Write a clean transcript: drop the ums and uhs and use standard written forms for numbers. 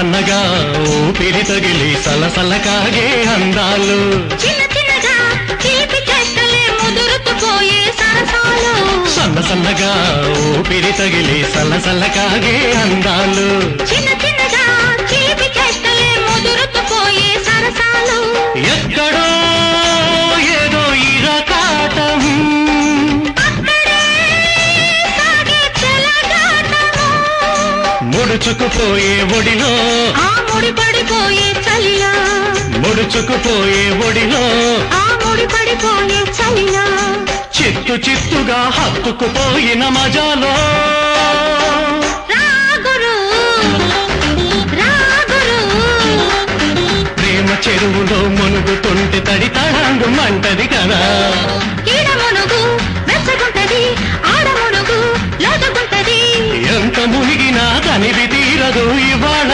సన్నగా ఊపిరి తగిలి సలసల కాగే అందాలు చిన్న చిన్నగా తీపి చెక్కలే ముదురుతుపోయే సరసాలు సన్న సన్నగా ఊపిరి తగిలి సలసల కాగే అందాలు చిన్న చిన్నగా తీపి చెక్కలే ముదురుతుపోయే సరసాలు ఎక్కడో ఏదో ఇరకాటం అక్కడే సాగే చెలగాటము ముడుచుకుపోయే ఒడిలో ఆ ముడిపడిపోయే చలిలో ముడుచుకుపోయే ఒడిలో ఆ ముడిపడిపోయే చలిలో చిత్తు చిత్తుగా హత్తుకుపోయిన మజాలో రాగురు రాగురు ప్రేమ చెరువులో మునుగుతుంటే తడి తడాంగు మంటది కదా ఈడ మునుగు వెచ్చగుంటది ఆడ మునుగు లోతుగుంటది ఎంత మునిగినా తనివి తీరదు ఇవాళ